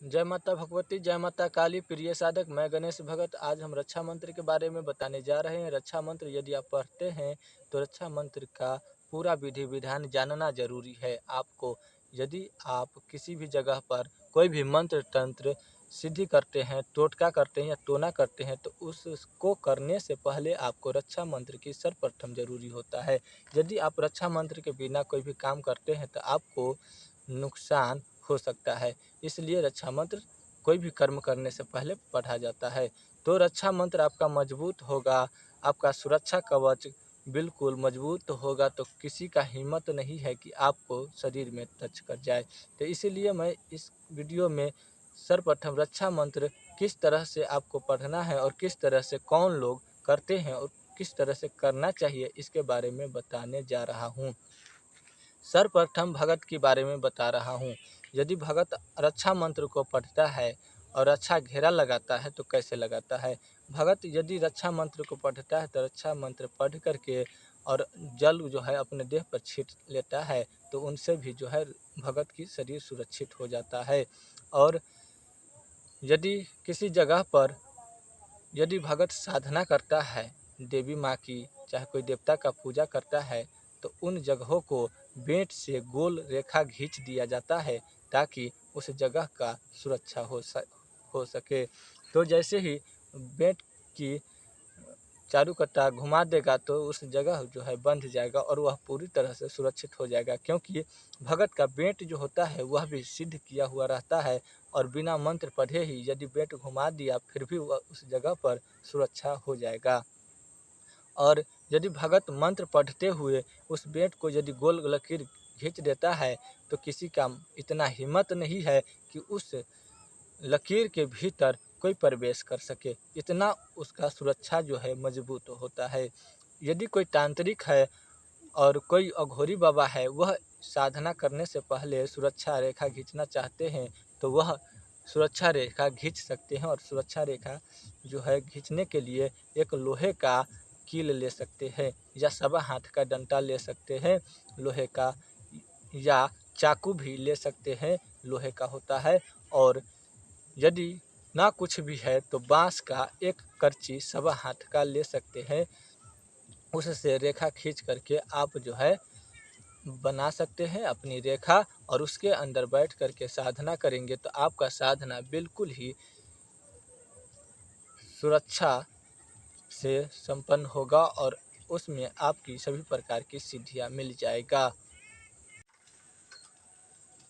जय माता भगवती, जय माता काली। प्रिय साधक, मैं गणेश भगत। आज हम रक्षा मंत्र के बारे में बताने जा रहे हैं। रक्षा मंत्र यदि आप पढ़ते हैं तो रक्षा मंत्र का पूरा विधि विधान जानना जरूरी है आपको। यदि आप किसी भी जगह पर कोई भी मंत्र तंत्र सिद्धि करते हैं, टोटका करते हैं या टोना करते हैं, तो उसको करने से पहले आपको रक्षा मंत्र की सर्वप्रथम जरूरी होता है। यदि आप रक्षा मंत्र के बिना कोई भी काम करते हैं तो आपको नुकसान हो सकता है। इसलिए रक्षा मंत्र कोई भी कर्म करने से पहले पढ़ा जाता है। तो रक्षा मंत्र आपका मजबूत होगा, आपका सुरक्षा कवच बिल्कुल मजबूत होगा, तो किसी का हिम्मत नहीं है कि आपको शरीर में टच कर जाए। तो इसीलिए मैं इस वीडियो में सर्वप्रथम रक्षा मंत्र किस तरह से आपको पढ़ना है और किस तरह से कौन लोग करते हैं और किस तरह से करना चाहिए, इसके बारे में बताने जा रहा हूँ। सर्वप्रथम भगत के बारे में बता रहा हूँ। यदि भगत रक्षा मंत्र को पढ़ता है और अच्छा घेरा लगाता है तो कैसे लगाता है। भगत यदि रक्षा मंत्र को पढ़ता है तो रक्षा मंत्र पढ़ करके और जल जो है अपने देह पर छींट लेता है, तो उनसे भी जो है भगत की शरीर सुरक्षित हो जाता है। और यदि किसी जगह पर यदि भगत साधना करता है, देवी माँ की चाहे कोई देवता का पूजा करता है, तो उन जगहों को बेंट से गोल रेखा खींच दिया जाता है ताकि उस जगह का सुरक्षा हो सके। तो जैसे ही बेंट की चारू कत्ता घुमा देगा तो उस जगह जो है बंध जाएगा और वह पूरी तरह से सुरक्षित हो जाएगा, क्योंकि भगत का बेंट जो होता है वह भी सिद्ध किया हुआ रहता है और बिना मंत्र पढ़े ही यदि बेंट घुमा दिया फिर भी वह उस जगह पर सुरक्षा हो जाएगा। और यदि भगत मंत्र पढ़ते हुए उस बेंट को यदि गोल लकीर खींच देता है तो किसी का इतना हिम्मत नहीं है कि उस लकीर के भीतर कोई प्रवेश कर सके, इतना उसका सुरक्षा जो है मजबूत होता है। यदि कोई तांत्रिक है और कोई अघोरी बाबा है, वह साधना करने से पहले सुरक्षा रेखा खींचना चाहते हैं तो वह सुरक्षा रेखा खींच सकते हैं। और सुरक्षा रेखा जो है खींचने के लिए एक लोहे का कील ले सकते हैं या सवा हाथ का डंडा ले सकते हैं लोहे का, या चाकू भी ले सकते हैं, लोहे का होता है। और यदि ना कुछ भी है तो बांस का एक करची सवा हाथ का ले सकते हैं, उससे रेखा खींच करके आप जो है बना सकते हैं अपनी रेखा। और उसके अंदर बैठ करके साधना करेंगे तो आपका साधना बिल्कुल ही सुरक्षा से संपन्न होगा और उसमें आपकी सभी प्रकार की सिद्धियां मिल जाएगा।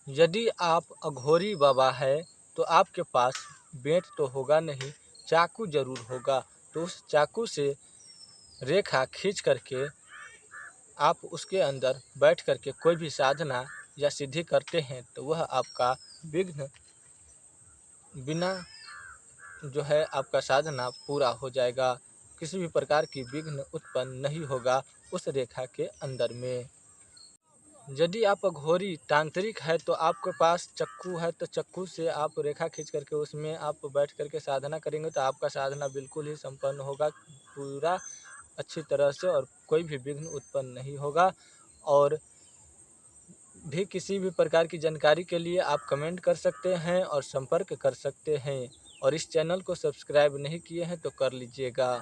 यदि आप अघोरी बाबा है तो आपके पास बेंट तो होगा नहीं, चाकू जरूर होगा। तो उस चाकू से रेखा खींच करके आप उसके अंदर बैठ करके कोई भी साधना या सिद्धि करते हैं तो वह आपका विघ्न बिना जो है आपका साधना पूरा हो जाएगा, किसी भी प्रकार की विघ्न उत्पन्न नहीं होगा उस रेखा के अंदर में। यदि आप अघोरी तांत्रिक है तो आपके पास चक्कू है तो चक्कू से आप रेखा खींच करके उसमें आप बैठ करके साधना करेंगे तो आपका साधना बिल्कुल ही संपन्न होगा पूरा अच्छी तरह से और कोई भी विघ्न उत्पन्न नहीं होगा। और भी किसी भी प्रकार की जानकारी के लिए आप कमेंट कर सकते हैं और संपर्क कर सकते हैं। और इस चैनल को सब्सक्राइब नहीं किए हैं तो कर लीजिएगा।